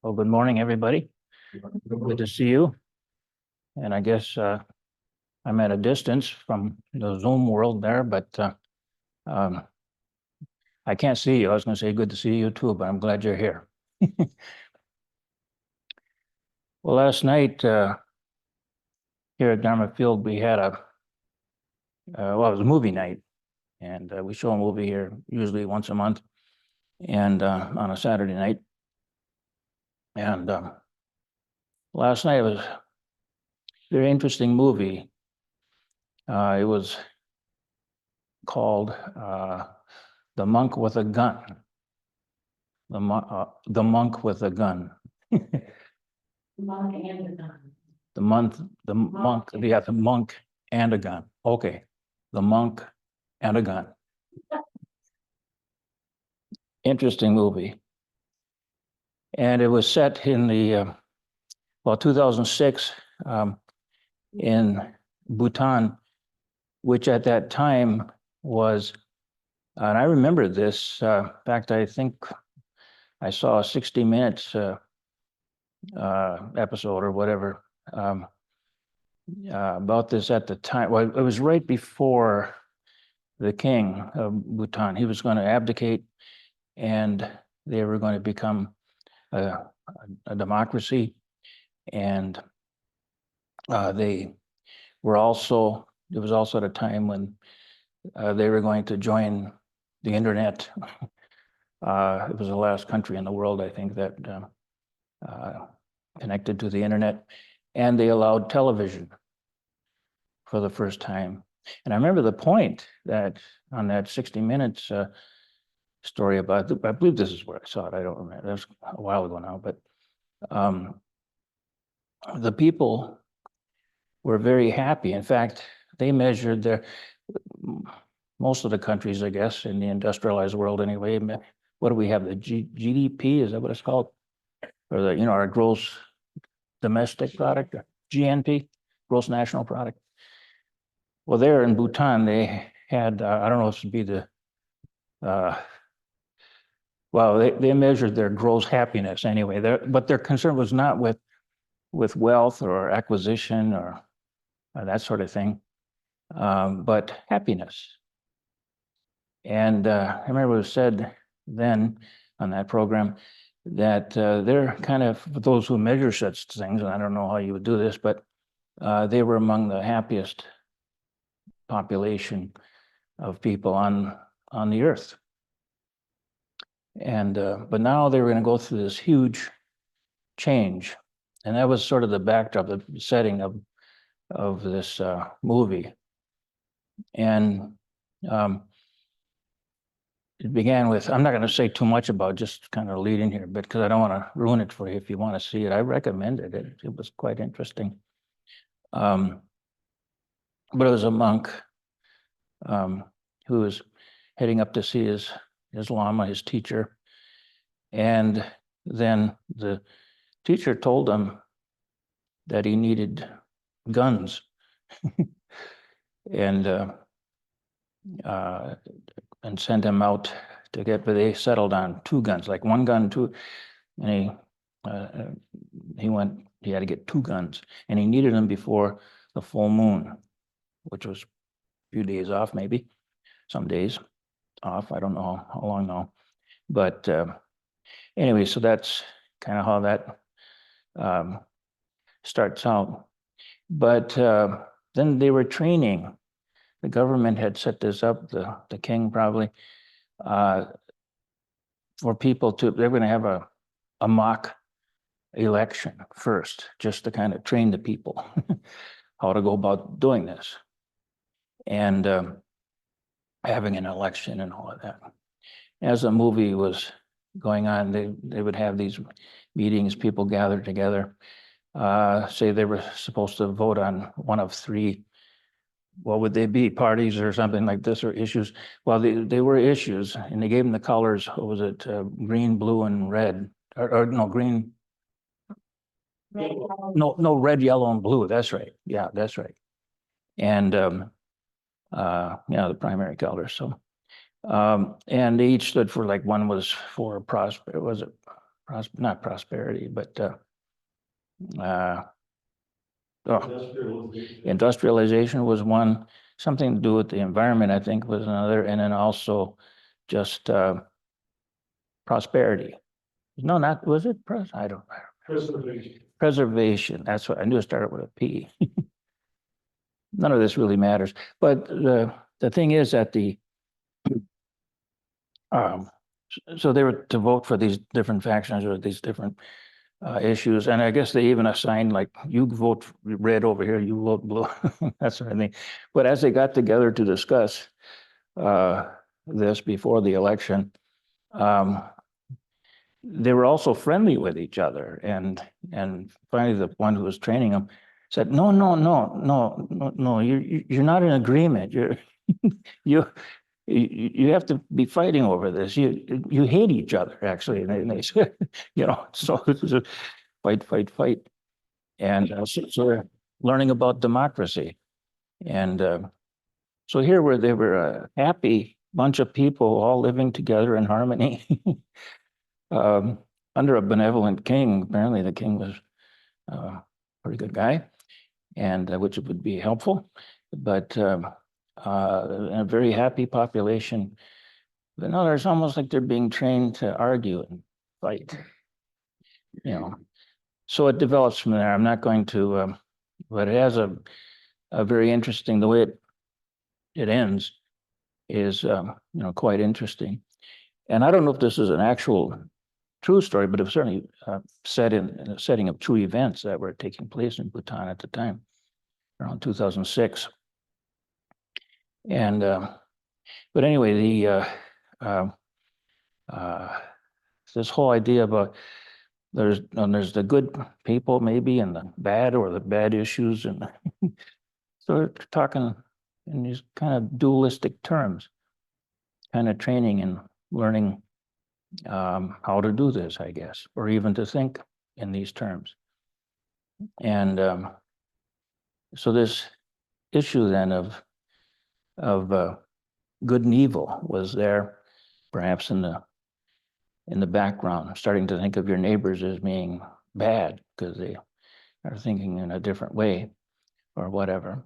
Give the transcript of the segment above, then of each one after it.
Well, good morning, everybody. Good to see you. And I guess I'm at a distance from the Zoom world there, but um, I can't see you. I was going to say good to see you too, but I'm glad you're here. Well, last night here at Dartmouth Field, we had it was a movie night, and we show a movie here usually once a month, and on a Saturday night. And last night was a very interesting movie. It was called The Monk with a Gun. The monk with a gun. Monk and a gun. The monk, yeah, the monk and a gun. Okay, the monk and a gun. Interesting movie. And it was set in the 2006 in Bhutan, which at that time was, and I remember this. In fact, I think I saw a 60 Minutes episode or whatever about this at the time. Well, it was right before the king of Bhutan. He was going to abdicate, and they were going to become a democracy. And they were also, it was also at a time when they were going to join the internet. It was the last country in the world, I think, that connected to the internet, and they allowed television for the first time. And I remember the point that on that 60 Minutes story about, I believe this is where I saw it. I don't remember. That was a while ago now, but the people were very happy. In fact, they measured their, most of the countries, I guess, in the industrialized world anyway. What do we have? The GDP, is that what it's called? Or the, our gross domestic product, GNP, gross national product. Well, there in Bhutan, they had, I don't know if it would be the, well, they measured their gross happiness anyway. But their concern was not with wealth or acquisition or that sort of thing, but happiness. And I remember it was said then on that program that they're kind of, for those who measure such things, and I don't know how you would do this, but they were among the happiest population of people on the earth. And but now they were going to go through this huge change, and that was sort of the backdrop, the setting of this movie. And it began with, I'm not going to say too much about, just kind of lead in here, but because I don't want to ruin it for you. If you want to see it, I recommended it. It was quite interesting. But it was a monk who was heading up to see his Lama, his teacher. And then the teacher told him that he needed guns. and sent him out to get, but they settled on 2 guns, like 1 gun, 2. And he had to get 2 guns, and he needed them before the full moon, which was a few days off, maybe some days off. I don't know how long now, but anyway, so that's kind of how that starts out. But then they were training. The government had set this up, the king probably, for people to, they're going to have a mock election first, just to kind of train the people how to go about doing this. And having an election and all of that. As the movie was going on, they would have these meetings, people gathered together, say they were supposed to vote on one of 3, what would they be, parties or something like this, or issues? Well, they were issues, and they gave them the colors. What was it? Green, blue, and red, or no, green. Red, yellow. No, red, yellow, and blue. That's right. Yeah, that's right. And the primary colors. So, and they each stood for, like, one was for prosper. Was it not prosperity, but industrialization was one, something to do with the environment, I think was another, and then also just prosperity. No, not, was it? I don't know. Preservation. Preservation, that's what, I knew it started with a P. None of this really matters, but the thing is that um, so they were to vote for these different factions or these different issues, and I guess they even assigned, like, you vote red over here, you vote blue, that sort of thing. But as they got together to discuss this before the election, they were also friendly with each other, and finally the one who was training them said, no, you're not in agreement. You you have to be fighting over this. You hate each other, actually. And they said, so it was a fight. And so they're learning about democracy. And so here where they were a happy bunch of people all living together in harmony under a benevolent king. Apparently the king was a pretty good guy, and which would be helpful. But a very happy population. But no, it's almost like they're being trained to argue and fight. So it develops from there. I'm not going to, but it has a very interesting, the way it ends is, quite interesting. And I don't know if this is an actual true story, but it was certainly set in a setting of true events that were taking place in Bhutan at the time, around 2006. And, but anyway, this whole idea about there's the good people maybe and the bad, or the bad issues, and so we're talking in these kind of dualistic terms, kind of training and learning how to do this, I guess, or even to think in these terms. And so this issue then of good and evil was there, perhaps in the background, starting to think of your neighbors as being bad because they are thinking in a different way or whatever.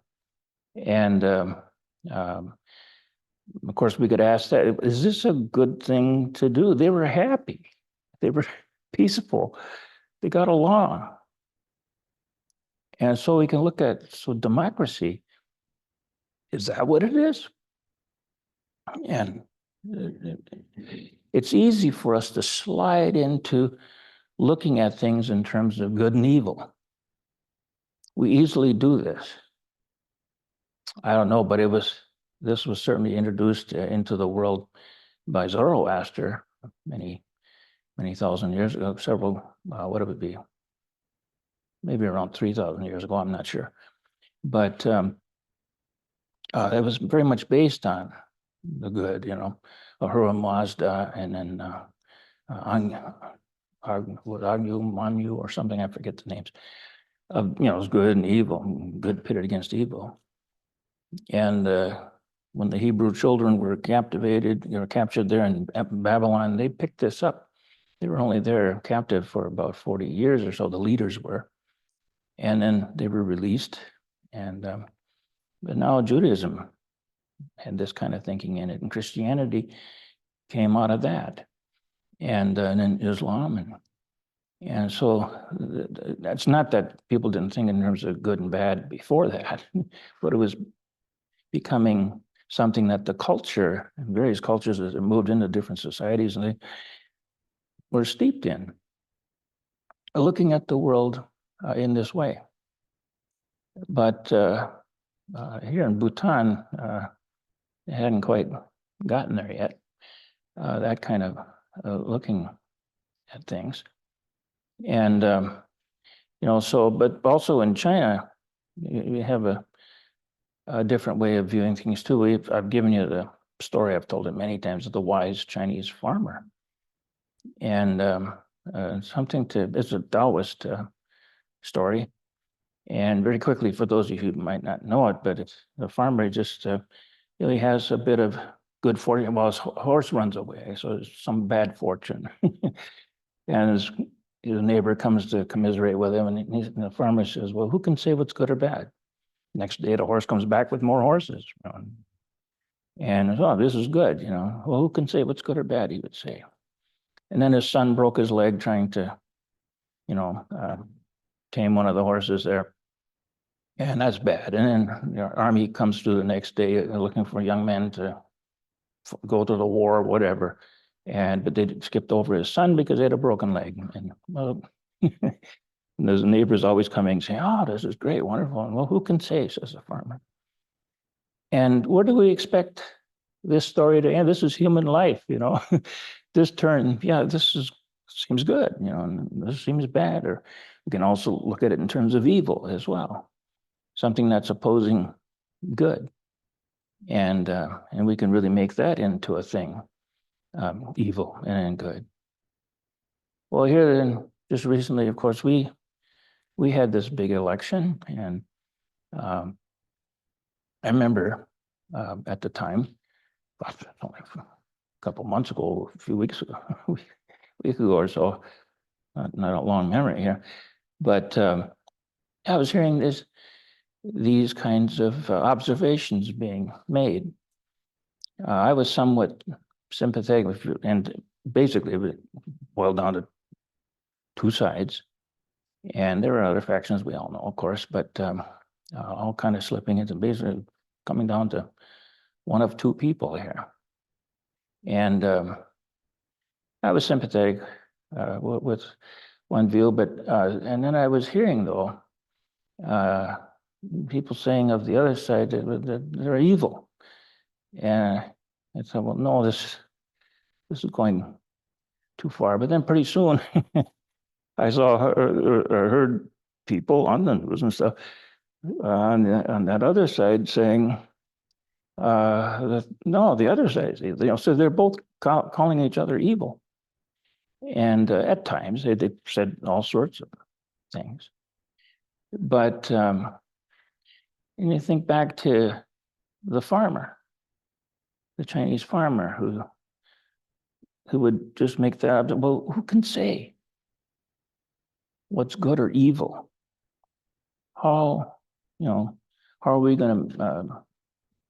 And of course, we could ask that, is this a good thing to do? They were happy. They were peaceful. They got along. And so we can look at, so democracy, is that what it is? And it's easy for us to slide into looking at things in terms of good and evil. We easily do this. I don't know, but this was certainly introduced into the world by Zoroaster many thousand years ago, several, what would it be? Maybe around 3,000 years ago, I'm not sure. But it was very much based on the good, Ahura Mazda, and then Agyu, Manyu, or something, I forget the names. It was good and evil, good pitted against evil. And when the Hebrew children were captured there in Babylon, they picked this up. They were only there captive for about 40 years or so, the leaders were. And then they were released. And but now Judaism had this kind of thinking in it, and Christianity came out of that, and then Islam, and so that's not that people didn't think in terms of good and bad before that, but it was becoming something that the culture, various cultures, as it moved into different societies, and they were steeped in, looking at the world in this way. But here in Bhutan, they hadn't quite gotten there yet, that kind of looking at things. And, so, but also in China, you have a different way of viewing things too. I've given you the story, I've told it many times, of the wise Chinese farmer. And it's a Taoist story. And very quickly, for those of you who might not know it, but the farmer just really has a bit of good fortune. Well, his horse runs away, so it's some bad fortune. And his neighbor comes to commiserate with him, and the farmer says, well, who can say what's good or bad? Next day, the horse comes back with more horses. And, oh, this is good, Well, who can say what's good or bad, he would say. And then his son broke his leg trying to, tame one of the horses there. And that's bad. And then the army comes through the next day looking for young men to go to the war or whatever. But they skipped over his son because he had a broken leg. And well, there's neighbors always coming saying, oh, this is great, wonderful. And, well, who can say, says the farmer. And where do we expect this story to end? This is human life, This turn, seems good, and this seems bad. Or we can also look at it in terms of evil as well. Something that's opposing good. And we can really make that into a thing, evil and good. Well, here then, just recently, of course, we had this big election, and I remember at the time, only a couple months ago, a few weeks ago, week ago or so, not a long memory here, but I was hearing these kinds of observations being made. I was somewhat sympathetic with, and basically it boiled down to two sides. And there were other factions we all know, of course, but all kind of slipping into basically coming down to one of two people here. And I was sympathetic with one view, but and then I was hearing, though, people saying of the other side that they're evil. And I thought, well, no, this is going too far. But then pretty soon I saw or heard people on the news and stuff on that other side saying that no, the other side, so they're both calling each other evil. And at times they said all sorts of things. But and you think back to the farmer, the Chinese farmer who would just make that, well, who can say what's good or evil? How are we going to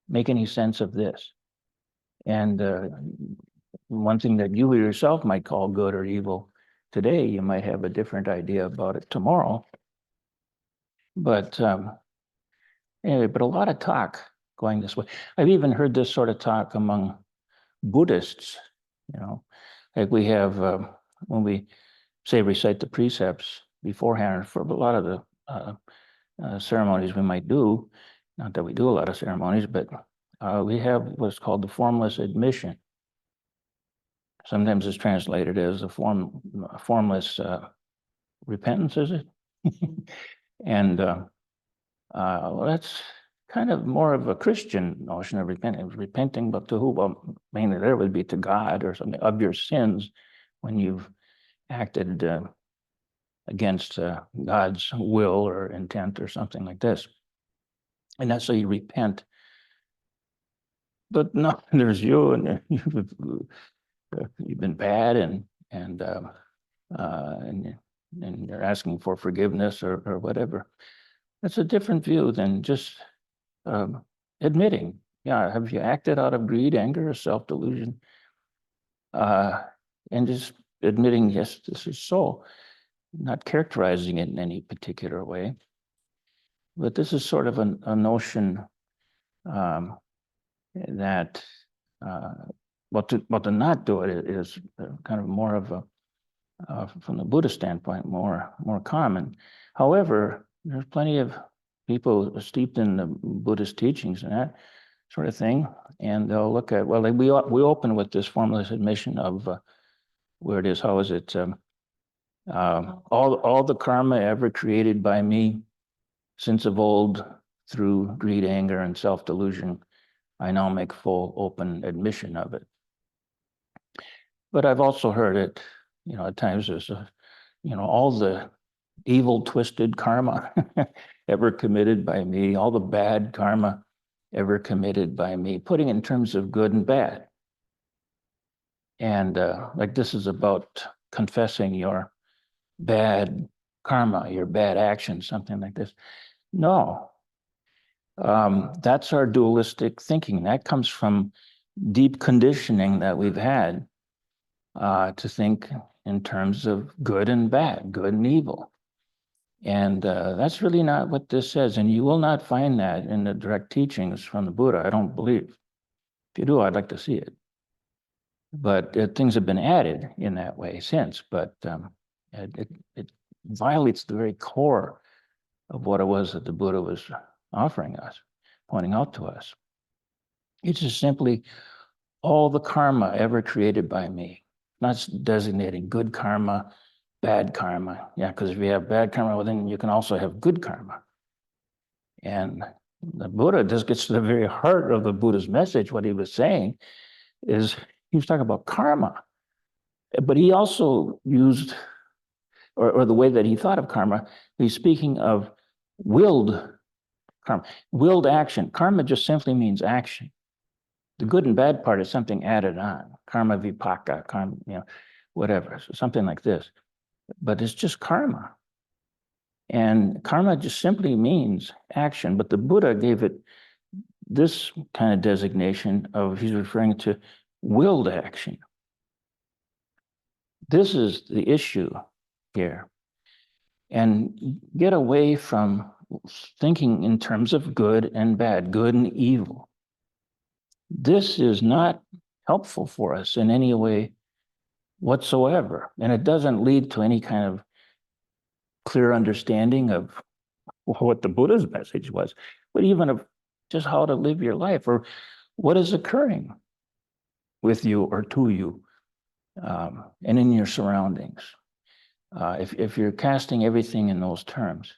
make any sense of this? And one thing that you yourself might call good or evil today, you might have a different idea about it tomorrow. But anyway, but a lot of talk going this way. I've even heard this sort of talk among Buddhists, like we have when we say recite the precepts beforehand for a lot of the ceremonies we might do. Not that we do a lot of ceremonies, but we have what's called the formless admission. Sometimes it's translated as a formless repentance, is it? And well, that's kind of more of a Christian notion of repenting, but to who? Well, mainly there would be to God or something, of your sins when you've acted against God's will or intent or something like this. And that's how you repent. But no, there's you, and you've been bad, and you're asking for forgiveness or whatever. That's a different view than just admitting, have you acted out of greed, anger, or self-delusion? And just admitting, yes, this is so, not characterizing it in any particular way. But this is sort of a notion that, well, to not do it is kind of more of a, from the Buddhist standpoint, more common. However, there's plenty of people steeped in the Buddhist teachings and that sort of thing, and they'll look at, well, we open with this formless admission of where it is, how is it, all the karma ever created by me since of old through greed, anger, and self-delusion, I now make full open admission of it. But I've also heard it, at times there's all the evil, twisted karma ever committed by me, all the bad karma ever committed by me, putting in terms of good and bad. And like this is about confessing your bad karma, your bad actions, something like this. No, that's our dualistic thinking. That comes from deep conditioning that we've had to think in terms of good and bad, good and evil. And that's really not what this says. And you will not find that in the direct teachings from the Buddha, I don't believe. If you do, I'd like to see it. But things have been added in that way since, but it violates the very core of what it was that the Buddha was offering us, pointing out to us. It's just simply all the karma ever created by me, not designating good karma, bad karma. Yeah, because if you have bad karma, well, then you can also have good karma. And the Buddha just gets to the very heart of the Buddha's message. What he was saying is he was talking about karma, but he also used, or the way that he thought of karma, he's speaking of willed karma, willed action. Karma just simply means action. The good and bad part is something added on, karma vipaka, karma, whatever, so something like this. But it's just karma. And karma just simply means action. But the Buddha gave it this kind of designation of, he's referring to willed action. This is the issue here. And get away from thinking in terms of good and bad, good and evil. This is not helpful for us in any way whatsoever. And it doesn't lead to any kind of clear understanding of what the Buddha's message was, but even of just how to live your life or what is occurring with you or to you and in your surroundings. If you're casting everything in those terms,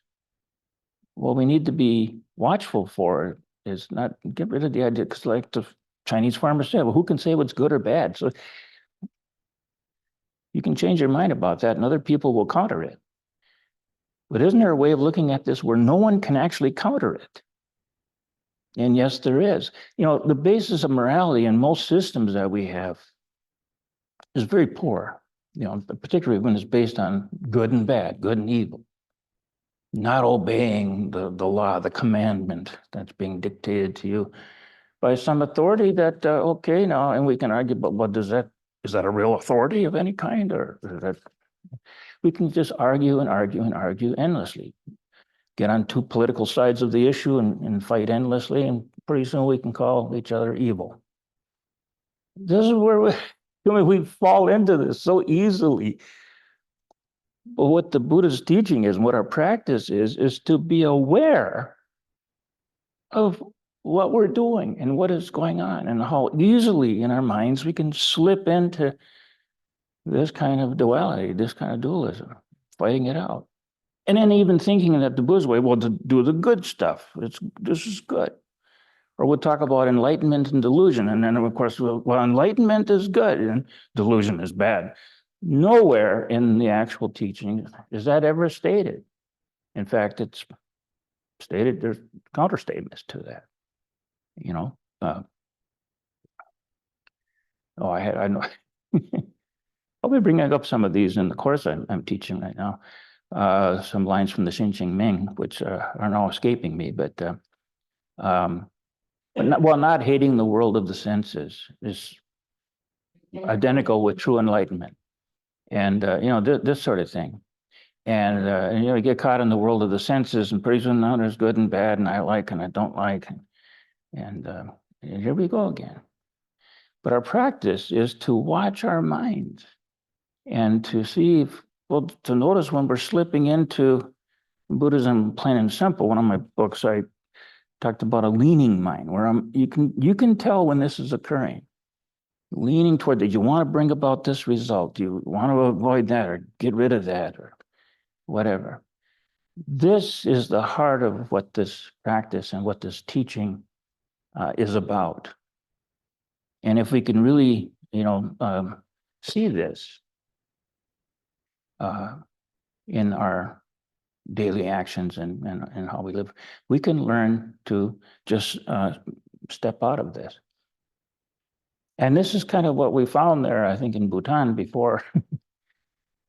what we need to be watchful for is not get rid of the idea, because like the Chinese farmer said, well, who can say what's good or bad? So you can change your mind about that and other people will counter it. But isn't there a way of looking at this where no one can actually counter it? And yes, there is. The basis of morality in most systems that we have is very poor, particularly when it's based on good and bad, good and evil. Not obeying the law, the commandment that's being dictated to you by some authority that, okay, now, and we can argue, but what is that a real authority of any kind? Or is that, we can just argue and argue and argue endlessly. Get on two political sides of the issue and fight endlessly, and pretty soon we can call each other evil. This is where we fall into this so easily. But what the Buddha's teaching is, and what our practice is to be aware of what we're doing and what is going on, and how easily in our minds we can slip into this kind of duality, this kind of dualism, fighting it out. And then even thinking that the Buddha's way, well, to do the good stuff, this is good. Or we'll talk about enlightenment and delusion. And then, of course, well, enlightenment is good and delusion is bad. Nowhere in the actual teaching is that ever stated. In fact, it's stated, there's counter statements to that. I know. I'll be bringing up some of these in the course I'm teaching right now. Some lines from the Xinqing Ming, which are now escaping me, but not hating the world of the senses is identical with true enlightenment, and this sort of thing. And you get caught in the world of the senses, and pretty soon now there's good and bad, and I like and I don't like, and here we go again. But our practice is to watch our minds and to see to notice when we're slipping into Buddhism, plain and simple. One of my books, I talked about a leaning mind, where you can tell when this is occurring. Leaning toward that, you want to bring about this result, you want to avoid that or get rid of that or whatever. This is the heart of what this practice and what this teaching is about. And if we can really, see this in our daily actions and how we live, we can learn to just step out of this. And this is kind of what we found there, I think, in Bhutan before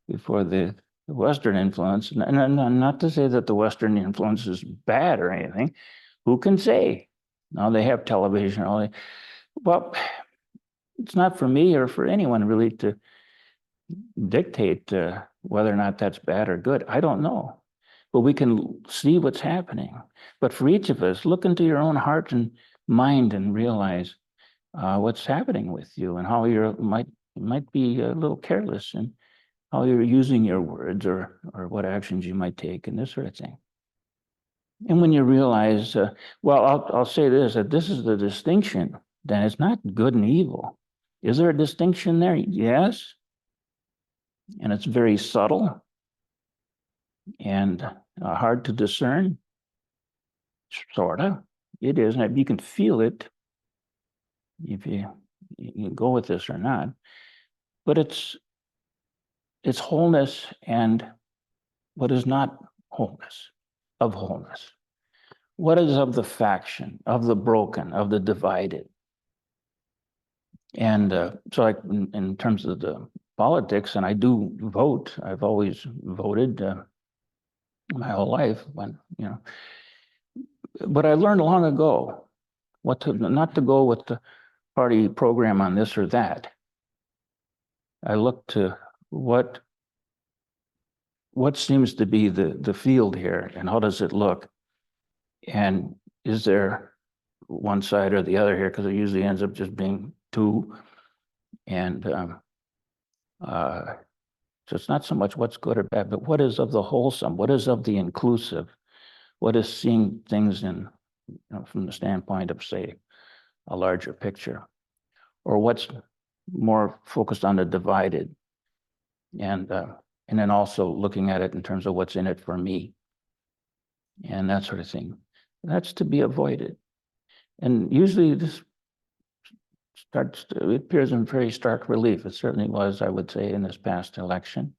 before the Western influence. And not to say that the Western influence is bad or anything. Who can say? Now they have television. Well, it's not for me or for anyone really to dictate whether or not that's bad or good. I don't know. But we can see what's happening. But for each of us, look into your own heart and mind and realize what's happening with you and how you might be a little careless and how you're using your words or what actions you might take and this sort of thing. And when you realize, well, I'll say this, that this is the distinction, then it's not good and evil. Is there a distinction there? Yes. And it's very subtle and hard to discern. Sort of. It is. And you can feel it if you go with this or not. But it's wholeness and what is not wholeness, of wholeness. What is of the faction, of the broken, of the divided? And so like in terms of the politics, and I do vote, I've always voted my whole life when, but I learned long ago not to go with the party program on this or that. I look to what seems to be the field here and how does it look? And is there one side or the other here? Because it usually ends up just being two. And so it's not so much what's good or bad, but what is of the wholesome? What is of the inclusive? What is seeing things in, from the standpoint of, say, a larger picture? Or what's more focused on the divided? And then also looking at it in terms of what's in it for me and that sort of thing. That's to be avoided. And usually this it appears in very stark relief. It certainly was, I would say, in this past election.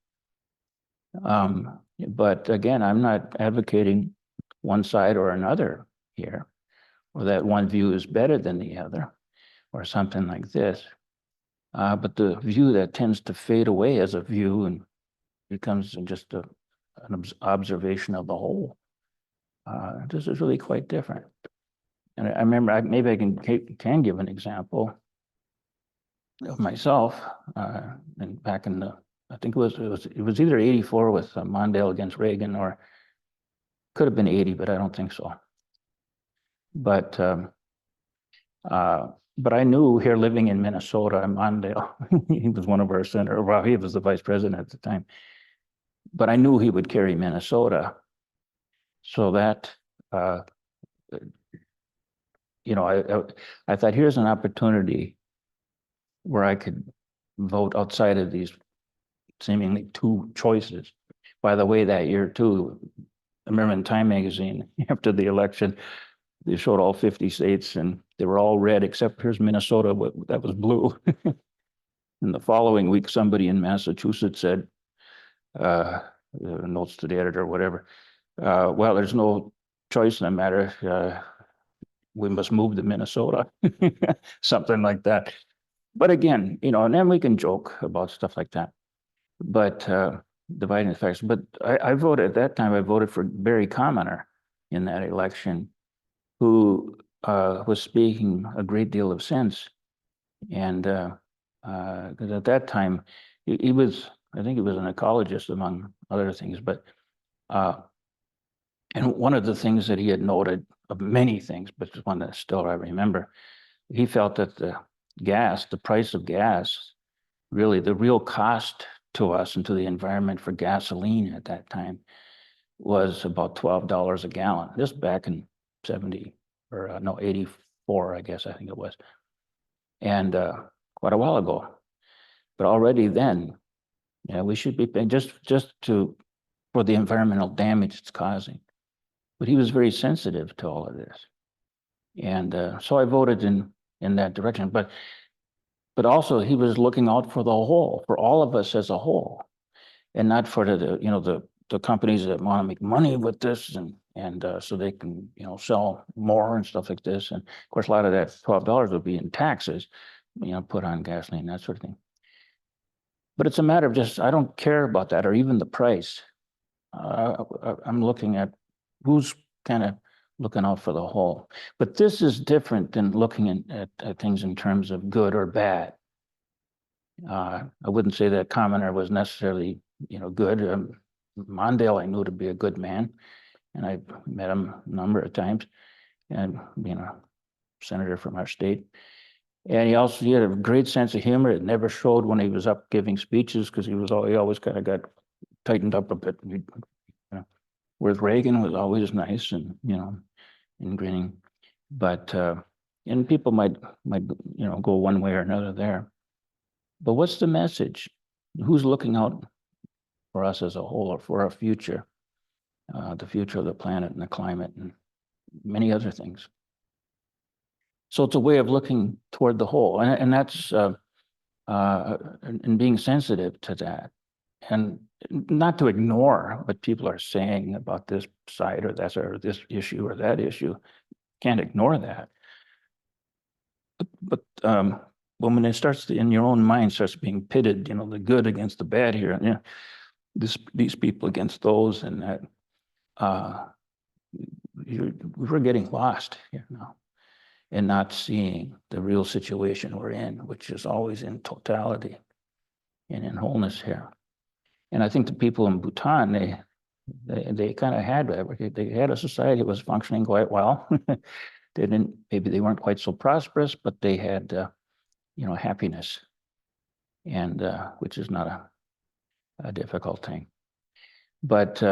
But again, I'm not advocating one side or another here, or that one view is better than the other, or something like this. But the view that tends to fade away as a view and becomes just an observation of the whole. This is really quite different. And I remember, maybe I can give an example of myself. And back in the, I think it was either 84 with Mondale against Hagen, or could have been 80, but I don't think so. But I knew here living in Minnesota, Mondale, he was one of our senators. Well, he was the vice president at the time. But I knew he would carry Minnesota. So that, I thought here's an opportunity where I could vote outside of these seemingly two choices. By the way, that year too, I remember in Time magazine after the election, they showed all 50 states and they were all red except here's Minnesota, that was blue. And the following week, somebody in Massachusetts said, notes to the editor or whatever, well, there's no choice in the matter. We must move to Minnesota, something like that. But again, and then we can joke about stuff like that. But dividing the facts. But I voted at that time. I voted for Barry Commoner in that election, who was speaking a great deal of sense. And because at that time, he was, I think he was an ecologist among other things. But and one of the things that he had noted, of many things, but one that still I remember, he felt that the price of gas, really the real cost to us and to the environment for gasoline at that time was about $12 a gallon. This back in 84, I guess, I think it was. And quite a while ago. But already then, we should be paying just for the environmental damage it's causing. But he was very sensitive to all of this. And so I voted in that direction. But also he was looking out for the whole, for all of us as a whole, and not for the companies that want to make money with this and so they can sell more and stuff like this. And of course, a lot of that $12 would be in taxes, put on gasoline, that sort of thing. But it's a matter of just, I don't care about that or even the price. I'm looking at who's kind of looking out for the whole. But this is different than looking at things in terms of good or bad. I wouldn't say that commoner was necessarily, good. Mondale I knew to be a good man, and I met him a number of times, and being a senator from our state. And he had a great sense of humor. It never showed when he was up giving speeches because he always kind of got tightened up a bit. Whereas Reagan was always nice and and grinning, but and people might go one way or another there. But what's the message? Who's looking out for us as a whole or for our future, the future of the planet and the climate and many other things? So it's a way of looking toward the whole, and that's and being sensitive to that, and not to ignore what people are saying about this side or that or this issue or that issue. Can't ignore that. But when it starts in your own mind starts being pitted, the good against the bad here, and these people against those, and that we're getting lost here now and not seeing the real situation we're in, which is always in totality and in wholeness here. And I think the people in Bhutan, they kind of had a society that was functioning quite well. Maybe they weren't quite so prosperous, but they had happiness, and which is not a difficult thing. But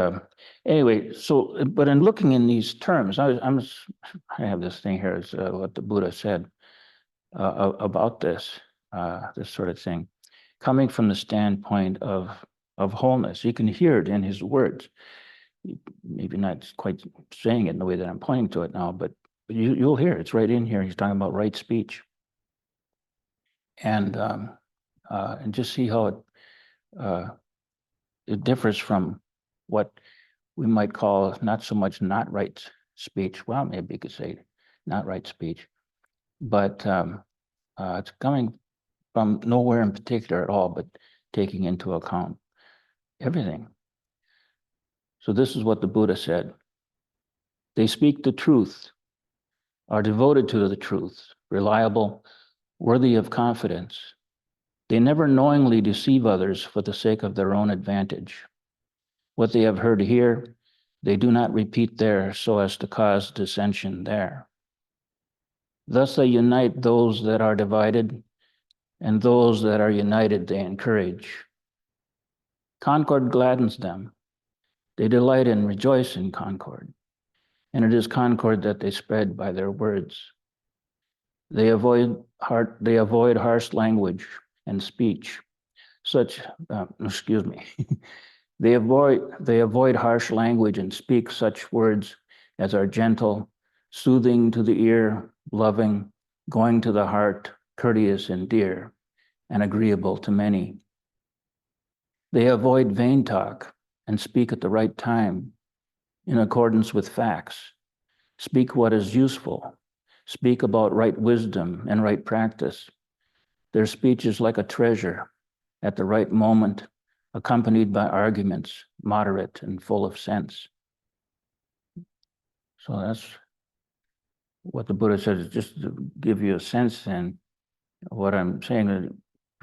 anyway, but in looking in these terms, I have this thing here is what the Buddha said about this sort of thing, coming from the standpoint of wholeness. You can hear it in his words. Maybe not quite saying it in the way that I'm pointing to it now, but you'll hear it. It's right in here. He's talking about right speech, and just see how it differs from what we might call not so much not right speech. Well, maybe you could say not right speech, but it's coming from nowhere in particular at all, but taking into account everything. So this is what the Buddha said. They speak the truth, are devoted to the truth, reliable, worthy of confidence. They never knowingly deceive others for the sake of their own advantage. What they have heard here, they do not repeat there so as to cause dissension there. Thus they unite those that are divided, and those that are united they encourage. Concord gladdens them. They delight and rejoice in concord, and it is concord that they spread by their words. They avoid harsh language and speech. They avoid harsh language and speak such words as are gentle, soothing to the ear, loving, going to the heart, courteous and dear, and agreeable to many. They avoid vain talk and speak at the right time, in accordance with facts. Speak what is useful. Speak about right wisdom and right practice. Their speech is like a treasure at the right moment, accompanied by arguments, moderate and full of sense. So that's what the Buddha says, just to give you a sense then of what I'm saying, that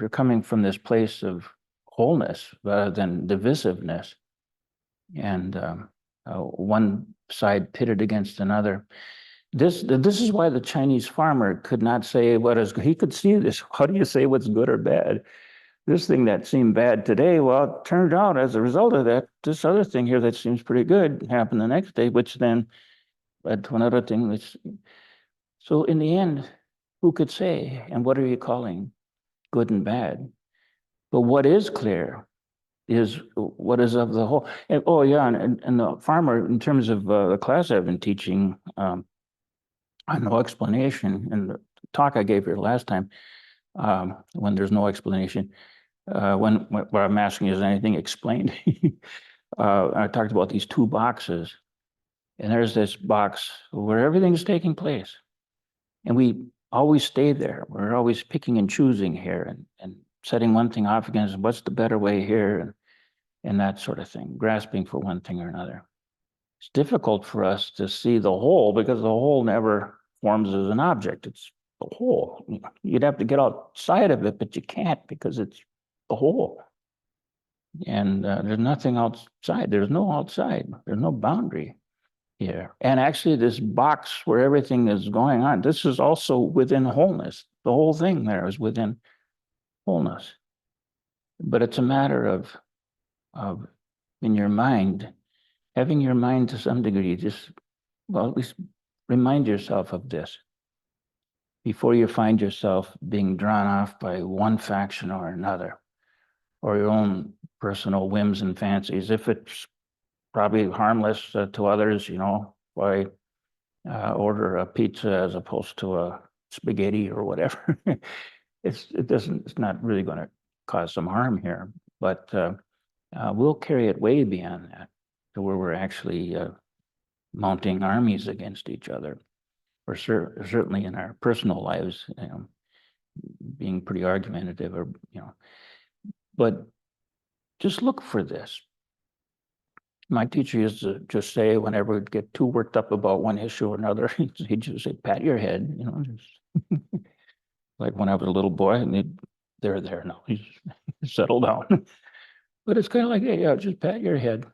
you're coming from this place of wholeness rather than divisiveness, and one side pitted against another. This is why the Chinese farmer could not say what is good. He could see this. How do you say what's good or bad? This thing that seemed bad today, well, it turned out as a result of that, this other thing here that seems pretty good happened the next day, which then led to another thing. So in the end, who could say, and what are you calling good and bad? But what is clear is what is of the whole. And, and the farmer, in terms of the class I've been teaching, no explanation, and the talk I gave here last time, when there's no explanation, what I'm asking is anything explained. I talked about these two boxes, and there's this box where everything's taking place, and we always stay there. We're always picking and choosing here, and setting one thing off against what's the better way here and that sort of thing, grasping for one thing or another. It's difficult for us to see the whole because the whole never forms as an object. It's the whole. You'd have to get outside of it, but you can't because it's the whole. And there's nothing outside. There's no outside. There's no boundary here. And actually, this box where everything is going on, this is also within wholeness. The whole thing there is within wholeness. But it's a matter of in your mind, having your mind to some degree, just, well, at least remind yourself of this before you find yourself being drawn off by one faction or another, or your own personal whims and fancies. If it's probably harmless to others, why order a pizza as opposed to a spaghetti or whatever. It's not really going to cause some harm here, but we'll carry it way beyond that to where we're actually mounting armies against each other, or certainly in our personal lives, being pretty argumentative, or but just look for this. My teacher used to just say, whenever we'd get too worked up about one issue or another, he'd just say, pat your head, just like when I was a little boy, and they're there now, he's settled down. But it's kind of like, yeah, just pat your head.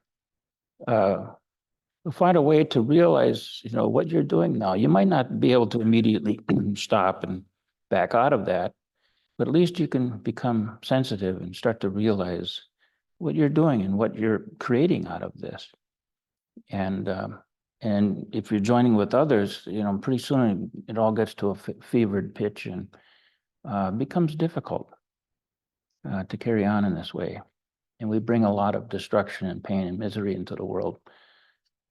Find a way to realize, what you're doing now. You might not be able to immediately stop and back out of that, but at least you can become sensitive and start to realize what you're doing and what you're creating out of this. And if you're joining with others, pretty soon it all gets to a fevered pitch and becomes difficult to carry on in this way. And we bring a lot of destruction and pain and misery into the world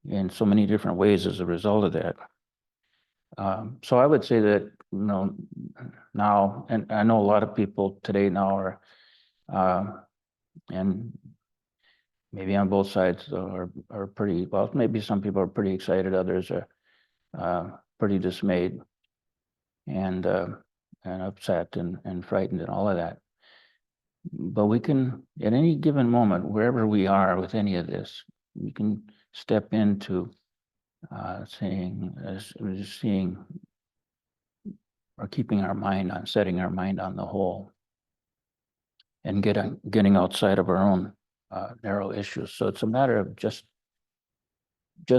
in so many different ways as a result of that. So I would say that, now, and I know a lot of people today now are, and maybe on both sides are pretty, well, maybe some people are pretty excited, others are pretty dismayed and upset and frightened and all of that. But we can, at any given moment, wherever we are with any of this, we can step into seeing or keeping our mind on, setting our mind on the whole, and getting outside of our own narrow issues. So it's a matter of just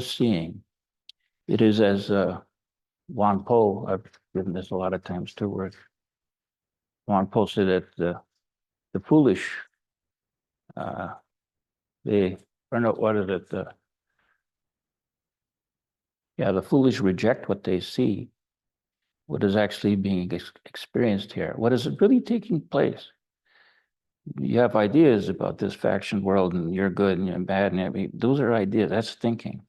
seeing. It is as Juan Po, I've given this a lot of times too, where Juan Po said that the foolish, the foolish reject what they see, what is actually being experienced here, what is really taking place. You have ideas about this faction world and you're good and you're bad and everything. Those are ideas, that's thinking.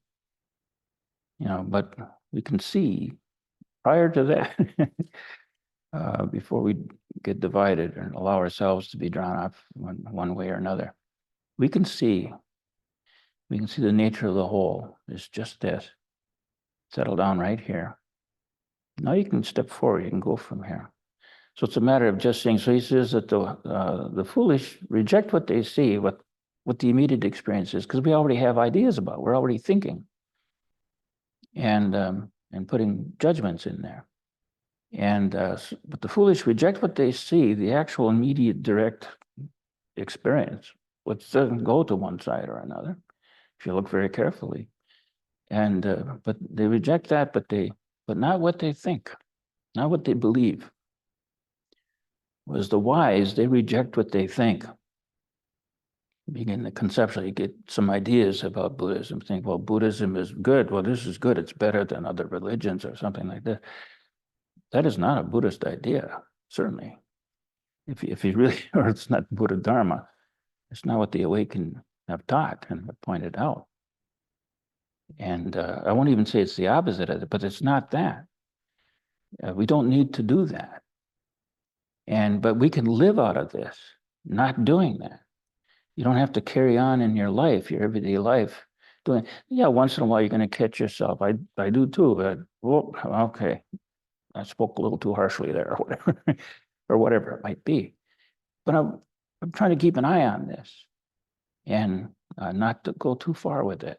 But we can see prior to that, before we get divided and allow ourselves to be drawn off one way or another, we can see the nature of the whole. It's just this. Settle down right here. Now you can step forward, you can go from here. So it's a matter of just seeing. So he says that the foolish reject what they see, what the immediate experience is, because we already have ideas about it. We're already thinking and putting judgments in there. But the foolish reject what they see, the actual immediate direct experience, which doesn't go to one side or another, if you look very carefully. But they reject that, but not what they think, not what they believe. Was the wise, they reject what they think. Begin to conceptually get some ideas about Buddhism, think, well, Buddhism is good. Well, this is good. It's better than other religions or something like that. That is not a Buddhist idea, certainly. If you really, or it's not Buddha Dharma, it's not what the awakened have taught and have pointed out. And I won't even say it's the opposite of it, but it's not that. We don't need to do that. But we can live out of this, not doing that. You don't have to carry on in your life, your everyday life, doing, once in a while you're going to catch yourself. I do too. Okay, I spoke a little too harshly there, or whatever, or whatever it might be. but I'm trying to keep an eye on this and not to go too far with it.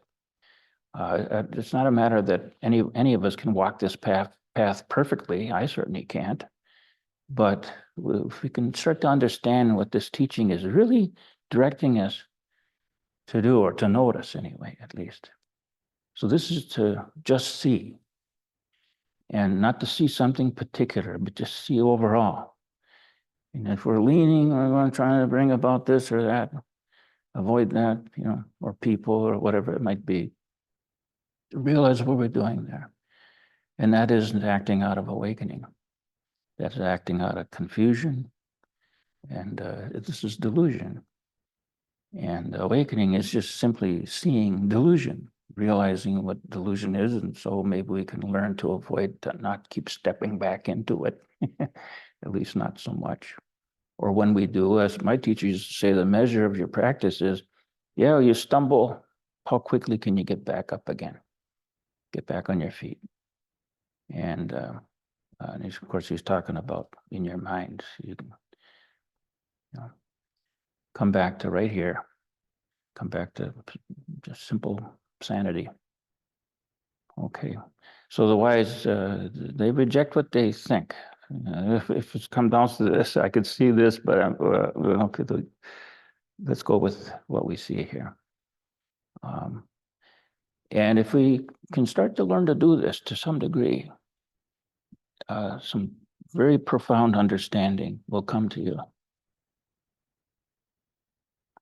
It's not a matter that any of us can walk this path perfectly. I certainly can't. But if we can start to understand what this teaching is really directing us to do, or to notice anyway, at least. So this is to just see, and not to see something particular, but just see overall. And if we're leaning or we're trying to bring about this or that, avoid that, or people or whatever it might be, realize what we're doing there. And that isn't acting out of awakening. That's acting out of confusion. And this is delusion. And awakening is just simply seeing delusion, realizing what delusion is. And so maybe we can learn to avoid, to not keep stepping back into it, at least not so much. Or when we do, as my teacher used to say, the measure of your practice is, yeah, you stumble, how quickly can you get back up again? Get back on your feet. And of course, he's talking about in your mind. You can come back to right here, come back to just simple sanity. Okay, so the wise, they reject what they think. If it's come down to this, I could see this, but okay, let's go with what we see here. And if we can start to learn to do this to some degree, some very profound understanding will come to you.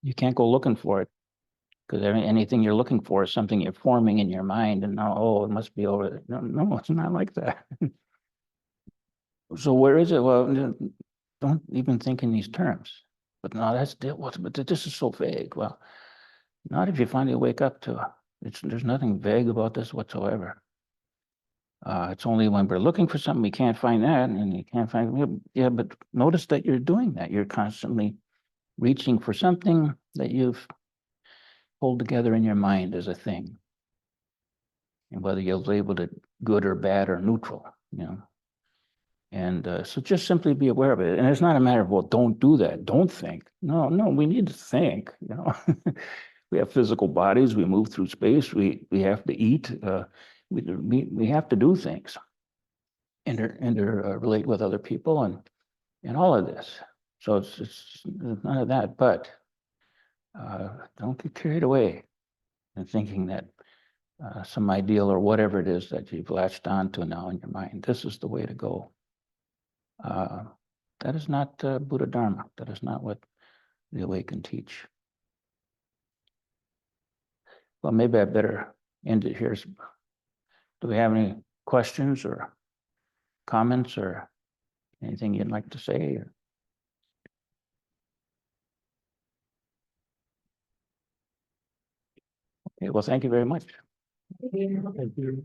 You can't go looking for it, because anything you're looking for is something you're forming in your mind, and now, oh, it must be over there. No, it's not like that. So where is it? Well, don't even think in these terms. But no, but this is so vague. Well, not if you finally wake up to it. There's nothing vague about this whatsoever. It's only when we're looking for something, we can't find that, and you can't find, yeah, but notice that you're doing that. You're constantly reaching for something that you've pulled together in your mind as a thing. And whether you'll label it good or bad or neutral, And so just simply be aware of it. And it's not a matter of, well, don't do that. Don't think. No, we need to think, We have physical bodies. We move through space. We have to eat. We have to do things. Relate with other people and all of this. So it's none of that, but don't get carried away in thinking that some ideal or whatever it is that you've latched onto now in your mind, this is the way to go. That is not Buddha Dharma. That is not what the awakened teach. Well, maybe I better end it here. Do we have any questions or comments or anything you'd like to say? Okay, well, thank you very much. Thank you. Thank you.